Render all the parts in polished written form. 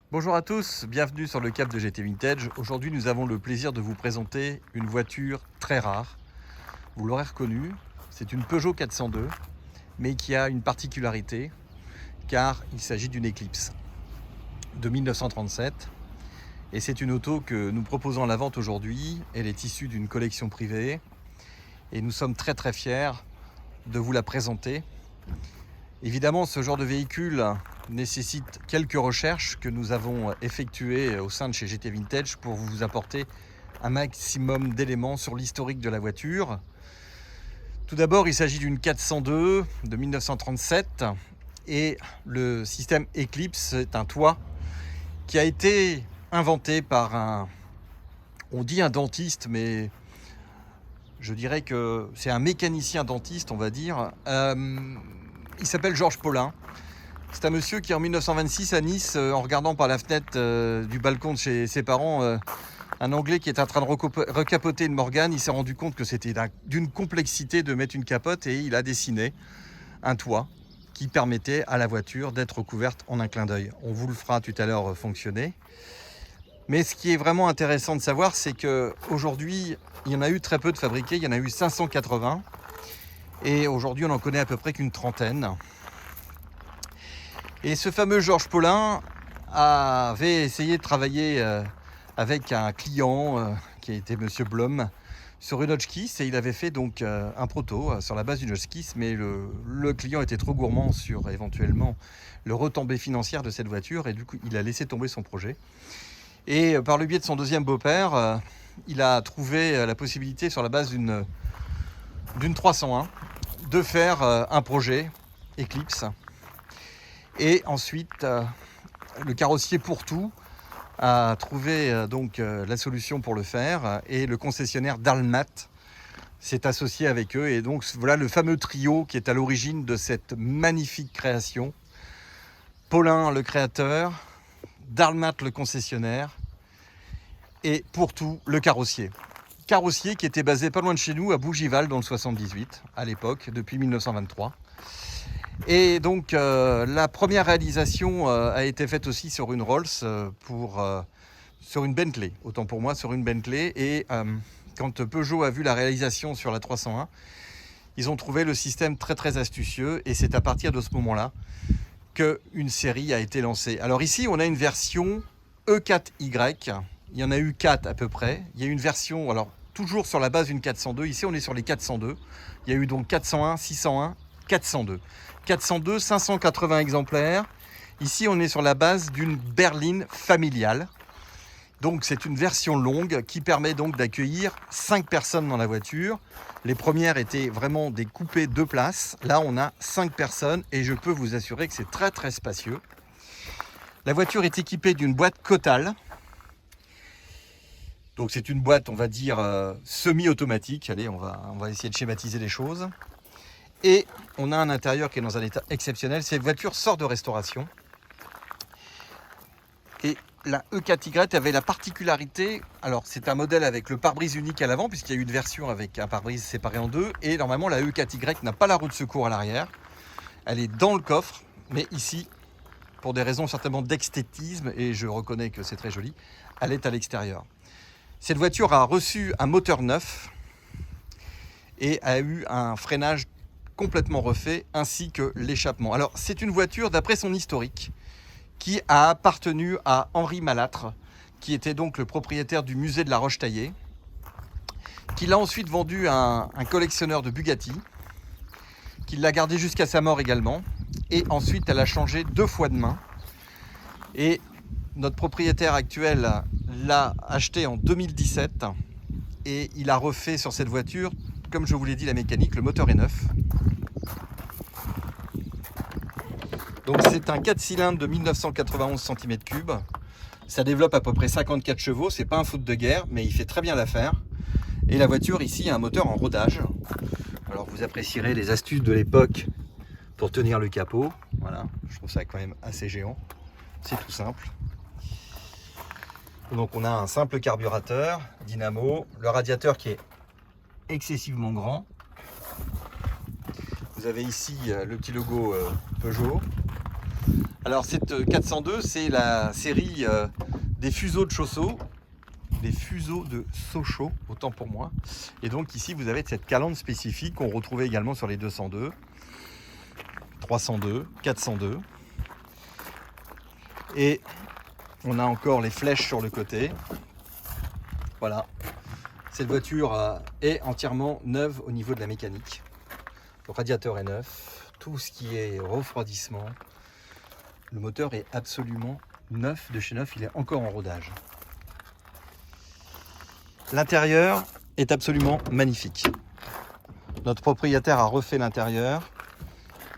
Bonjour à tous, bienvenue sur le Cap de GT Vintage. Aujourd'hui, nous avons le plaisir de vous présenter une voiture très rare. Vous l'aurez reconnue, c'est une Peugeot 402, mais qui a une particularité, car il s'agit d'une Eclipse de 1937. Et c'est une auto que nous proposons à la vente aujourd'hui. Elle est issue d'une collection privée et nous sommes très fiers de vous la présenter. Évidemment, ce genre de véhicule nécessite quelques recherches que nous avons effectuées au sein de chez GT Vintage pour vous apporter un maximum d'éléments sur l'historique de la voiture. Tout d'abord, il s'agit d'une 402 de 1937 et le système Eclipse est un toit qui a été inventé par on dit un dentiste, mais je dirais que c'est un mécanicien dentiste, on va dire. Il s'appelle Georges Paulin. C'est un monsieur qui en 1926 à Nice, en regardant par la fenêtre du balcon de chez ses parents, un Anglais qui est en train de recapoter une Morgane, il s'est rendu compte que c'était d'une complexité de mettre une capote et il a dessiné un toit qui permettait à la voiture d'être recouverte en un clin d'œil. On vous le fera tout à l'heure fonctionner. Mais ce qui est vraiment intéressant de savoir, c'est qu'aujourd'hui, il y en a eu très peu de fabriqués, il y en a eu 580. Et aujourd'hui, on en connaît à peu près qu'une trentaine. Et ce fameux Georges Paulin avait essayé de travailler avec un client qui était Monsieur Blum sur une Hotchkiss, et il avait fait donc un proto sur la base d'une Hotchkiss, mais le client était trop gourmand sur éventuellement le retombée financière de cette voiture, et du coup il a laissé tomber son projet. Et par le biais de son deuxième beau-père, il a trouvé la possibilité sur la base d'une 301 de faire un projet Eclipse. Et ensuite, le carrossier Pourtout a trouvé donc la solution pour le faire, et le concessionnaire Dalmat s'est associé avec eux. Et donc voilà le fameux trio qui est à l'origine de cette magnifique création. Paulin le créateur, Dalmat le concessionnaire et Pourtout le carrossier. Carrossier qui était basé pas loin de chez nous, à Bougival, dans le 78, à l'époque, depuis 1923. Et donc, la première réalisation a été faite aussi sur une Rolls, sur une Bentley, autant pour moi, sur une Bentley. Et quand Peugeot a vu la réalisation sur la 301, ils ont trouvé le système très astucieux, et c'est à partir de ce moment-là qu'une série a été lancée. Alors ici, on a une version E4Y. Il y en a eu 4 à peu près. Il y a une version, alors toujours sur la base d'une 402. Ici, on est sur les 402. Il y a eu donc 401, 601, 402. 402, 580 exemplaires. Ici, on est sur la base d'une berline familiale. Donc, c'est une version longue qui permet donc d'accueillir 5 personnes dans la voiture. Les premières étaient vraiment des coupés 2 places. Là, on a 5 personnes et je peux vous assurer que c'est très spacieux. La voiture est équipée d'une boîte Cotal. Donc c'est une boîte, on va dire, semi-automatique. Allez, on va essayer de schématiser les choses. Et on a un intérieur qui est dans un état exceptionnel. Cette voiture sort de restauration. Et la E4Y avait la particularité, alors c'est un modèle avec le pare-brise unique à l'avant, puisqu'il y a eu une version avec un pare-brise séparé en deux. Et normalement, la E4Y n'a pas la roue de secours à l'arrière. Elle est dans le coffre, mais ici, pour des raisons certainement d'esthétisme, et je reconnais que c'est très joli, elle est à l'extérieur. Cette voiture a reçu un moteur neuf et a eu un freinage complètement refait, ainsi que l'échappement. Alors c'est une voiture, d'après son historique, qui a appartenu à Henri Malâtre, qui était donc le propriétaire du musée de la Roche-Taillée, qui l'a ensuite vendu à un collectionneur de Bugatti, qui l'a gardé jusqu'à sa mort également, et ensuite elle a changé 2 fois de main. Et notre propriétaire actuel l'a acheté en 2017 et il a refait sur cette voiture, comme je vous l'ai dit, la mécanique, le moteur est neuf. Donc c'est un 4 cylindres de 1991 cm3. Ça développe à peu près 54 chevaux, c'est pas un foot de guerre, mais il fait très bien l'affaire. Et la voiture ici a un moteur en rodage. Alors vous apprécierez les astuces de l'époque pour tenir le capot. Voilà, je trouve ça quand même assez géant. C'est tout simple. Donc on a un simple carburateur, dynamo, le radiateur qui est excessivement grand. Vous avez ici le petit logo Peugeot, Alors cette 402, c'est la série des fuseaux de Sochaux. Les fuseaux de Sochaux, autant pour moi. Et donc ici, vous avez cette calandre spécifique qu'on retrouvait également sur les 202, 302, 402. Et on a encore les flèches sur le côté. Voilà. Cette voiture est entièrement neuve au niveau de la mécanique. Le radiateur est neuf. Tout ce qui est refroidissement. Le moteur est absolument neuf de chez neuf. Il est encore en rodage. L'intérieur est absolument magnifique. Notre propriétaire a refait l'intérieur.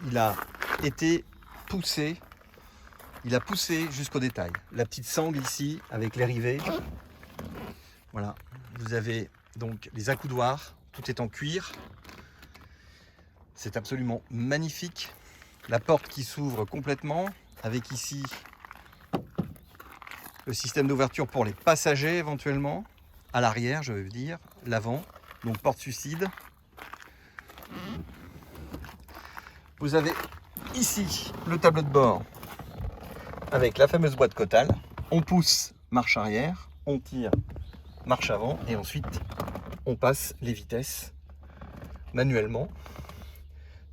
Il a été poussé. Il a poussé jusqu'au détail. La petite sangle ici avec les rivets. Voilà. Vous avez donc les accoudoirs. Tout est en cuir. C'est absolument magnifique. La porte qui s'ouvre complètement. Avec ici le système d'ouverture pour les passagers éventuellement. À l'arrière, je veux dire, l'avant, donc porte suicide. Vous avez ici le tableau de bord avec la fameuse boîte Cotal. On pousse, marche arrière, on tire, marche avant, et ensuite on passe les vitesses manuellement.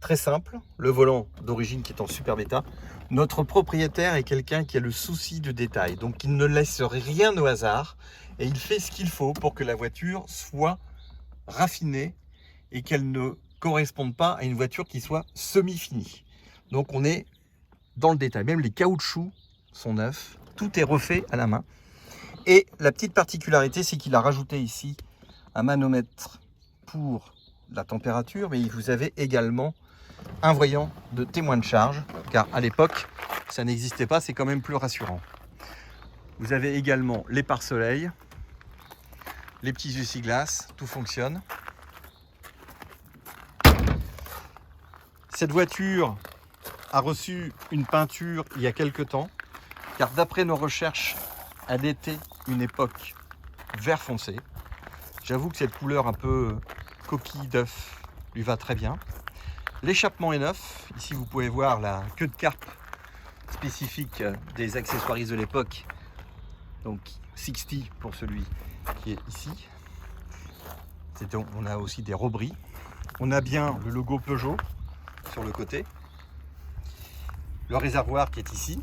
Très simple, le volant d'origine qui est en superbe état. Notre propriétaire est quelqu'un qui a le souci de détail, donc il ne laisse rien au hasard et il fait ce qu'il faut pour que la voiture soit raffinée et qu'elle ne corresponde pas à une voiture qui soit semi-finie. Donc on est dans le détail, même les caoutchoucs sont neufs, tout est refait à la main. Et la petite particularité, c'est qu'il a rajouté ici un manomètre pour la température, mais vous avez également un voyant de témoin de charge, car à l'époque, ça n'existait pas, c'est quand même plus rassurant. Vous avez également les pare-soleil, les petits essuie-glaces, tout fonctionne. Cette voiture a reçu une peinture il y a quelques temps, car d'après nos recherches, elle était une époque vert foncé. J'avoue que cette couleur un peu coquille d'œuf lui va très bien. L'échappement est neuf. Ici, vous pouvez voir la queue de carpe spécifique des accessoiristes de l'époque. Donc 60 pour celui qui est ici. On a aussi des robris. On a bien le logo Peugeot sur le côté. Le réservoir qui est ici.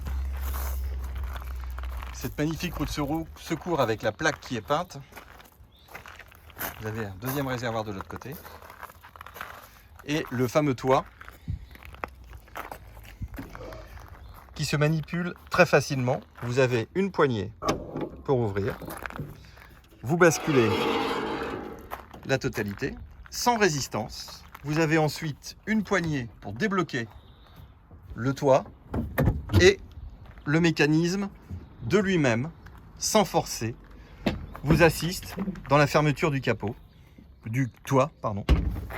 Cette magnifique roue de secours avec la plaque qui est peinte. Vous avez un deuxième réservoir de l'autre côté. Et le fameux toit qui se manipule très facilement. Vous avez une poignée pour ouvrir. Vous basculez la totalité sans résistance. Vous avez ensuite une poignée pour débloquer le toit et le mécanisme de lui-même, sans forcer, vous assiste dans la fermeture du capot, du toit, pardon,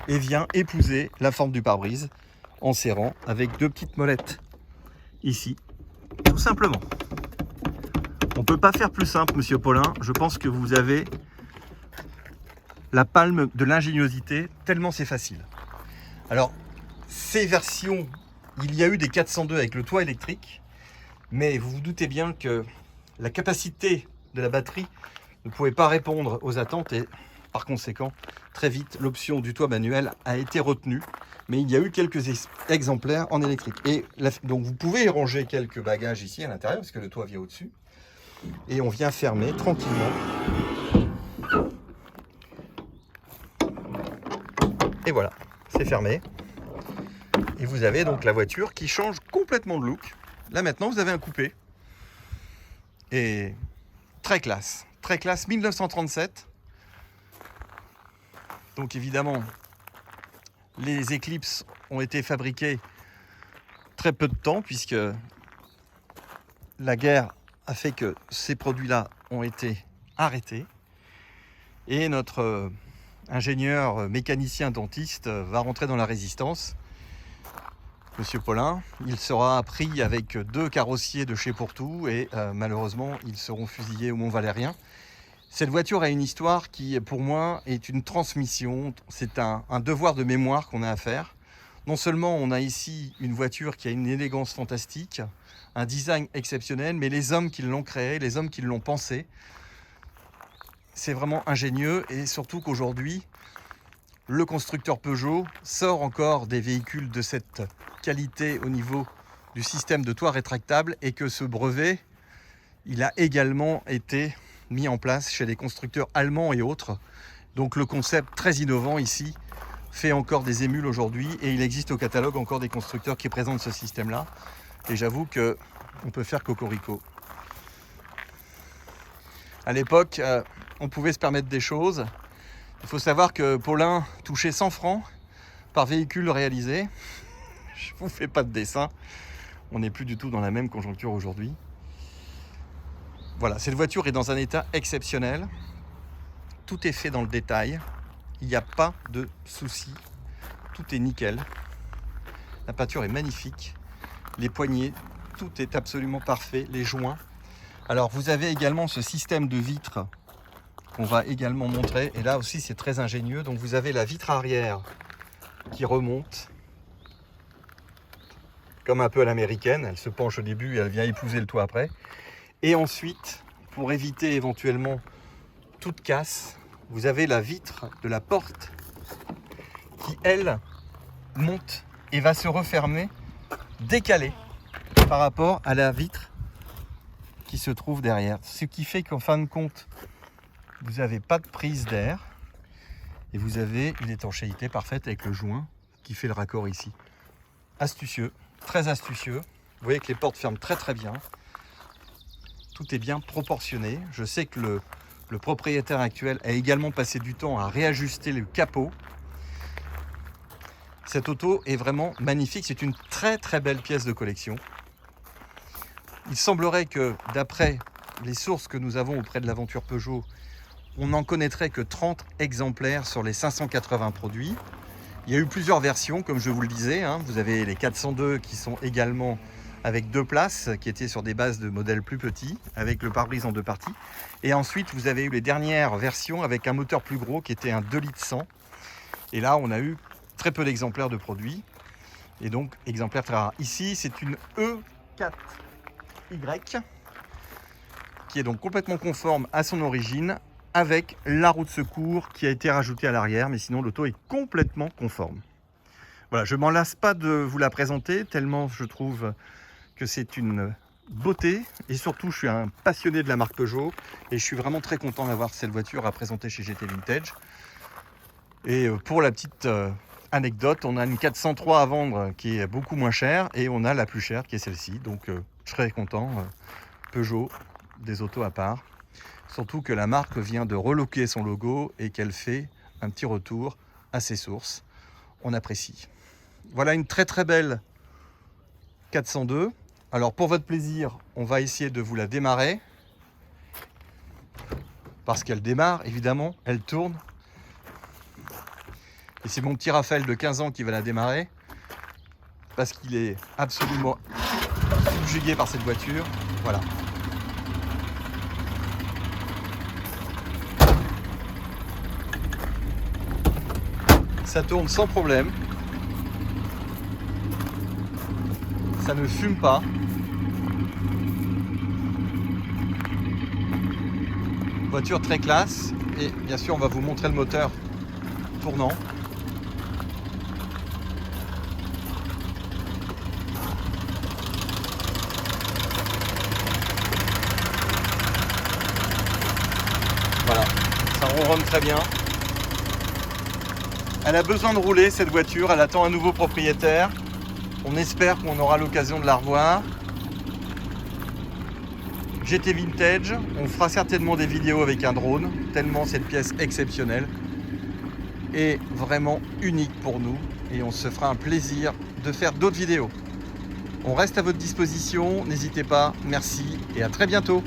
et vient épouser la forme du pare-brise en serrant avec deux petites molettes ici, tout simplement. On ne peut pas faire plus simple, monsieur Paulin. Je pense que vous avez la palme de l'ingéniosité, tellement c'est facile. Alors, ces versions, il y a eu des 402 avec le toit électrique, mais vous vous doutez bien que la capacité de la batterie ne pouvait pas répondre aux attentes et par conséquent, très vite, l'option du toit manuel a été retenue, mais il y a eu quelques exemplaires en électrique. Et donc vous pouvez ranger quelques bagages ici à l'intérieur, parce que le toit vient au-dessus. Et on vient fermer tranquillement. Et voilà, c'est fermé. Et vous avez donc la voiture qui change complètement de look. Là maintenant, vous avez un coupé. Et très classe 1937. Donc évidemment, les Eclipse ont été fabriqués très peu de temps puisque la guerre a fait que ces produits-là ont été arrêtés. Et notre ingénieur mécanicien dentiste va rentrer dans la résistance. Monsieur Paulin, il sera pris avec deux carrossiers de chez Pourtout et malheureusement, ils seront fusillés au Mont-Valérien. Cette voiture a une histoire qui, pour moi, est une transmission. C'est un devoir de mémoire qu'on a à faire. Non seulement on a ici une voiture qui a une élégance fantastique, un design exceptionnel, mais les hommes qui l'ont créé, les hommes qui l'ont pensé, c'est vraiment ingénieux. Et surtout qu'aujourd'hui, le constructeur Peugeot sort encore des véhicules de cette qualité au niveau du système de toit rétractable, et que ce brevet, il a également été mis en place chez les constructeurs allemands et autres. Donc le concept très innovant ici fait encore des émules aujourd'hui, et il existe au catalogue encore des constructeurs qui présentent ce système-là. Et j'avoue que on peut faire cocorico. À l'époque, on pouvait se permettre des choses. Il faut savoir que Paulin touchait 100 francs par véhicule réalisé. Je vous fais pas de dessin. On n'est plus du tout dans la même conjoncture aujourd'hui. Voilà, cette voiture est dans un état exceptionnel. Tout est fait dans le détail. Il n'y a pas de souci. Tout est nickel. La peinture est magnifique. Les poignées, tout est absolument parfait. Les joints. Alors, vous avez également ce système de vitres qu'on va également montrer. Et là aussi, c'est très ingénieux. Donc, vous avez la vitre arrière qui remonte comme un peu à l'américaine. Elle se penche au début et elle vient épouser le toit après. Et ensuite, pour éviter éventuellement toute casse, vous avez la vitre de la porte qui, elle, monte et va se refermer, décalée par rapport à la vitre qui se trouve derrière. Ce qui fait qu'en fin de compte, vous n'avez pas de prise d'air et vous avez une étanchéité parfaite avec le joint qui fait le raccord ici. Astucieux, très astucieux. Vous voyez que les portes ferment très très bien. Tout est bien proportionné. Je sais que le propriétaire actuel a également passé du temps à réajuster le capot. Cette auto est vraiment magnifique. C'est une très très belle pièce de collection. Il semblerait que, d'après les sources que nous avons auprès de l'aventure Peugeot, on n'en connaîtrait que 30 exemplaires sur les 580 produits. Il y a eu plusieurs versions, comme je vous le disais. Vous avez les 402 qui sont également avec 2 places, qui étaient sur des bases de modèles plus petits, avec le pare-brise en 2 parties. Et ensuite, vous avez eu les dernières versions avec un moteur plus gros, qui était un 2 litres 100. Et là, on a eu très peu d'exemplaires de produits. Et donc, exemplaires très rares. Ici, c'est une E4Y, qui est donc complètement conforme à son origine, avec la roue de secours qui a été rajoutée à l'arrière. Mais sinon, l'auto est complètement conforme. Voilà, je ne m'en lasse pas de vous la présenter, tellement je trouve que c'est une beauté, et surtout je suis un passionné de la marque Peugeot et je suis vraiment très content d'avoir cette voiture à présenter chez GT Vintage. Et pour la petite anecdote, on a une 403 à vendre qui est beaucoup moins chère et on a la plus chère qui est celle-ci, donc je serais content. Peugeot, des autos à part, surtout que la marque vient de relooker son logo et qu'elle fait un petit retour à ses sources. On apprécie. Voilà une très très belle 402. Alors pour votre plaisir, on va essayer de vous la démarrer. Parce qu'elle démarre, évidemment, elle tourne. Et c'est mon petit Raphaël de 15 ans qui va la démarrer. Parce qu'il est absolument subjugué par cette voiture. Voilà. Ça tourne sans problème. Ça ne fume pas. Voiture très classe. Et bien sûr, on va vous montrer le moteur tournant. Voilà, ça ronronne très bien. Elle a besoin de rouler cette voiture, elle attend un nouveau propriétaire. On espère qu'on aura l'occasion de la revoir. GT Vintage, on fera certainement des vidéos avec un drone, tellement cette pièce exceptionnelle est vraiment unique pour nous et on se fera un plaisir de faire d'autres vidéos. On reste à votre disposition, n'hésitez pas, merci et à très bientôt.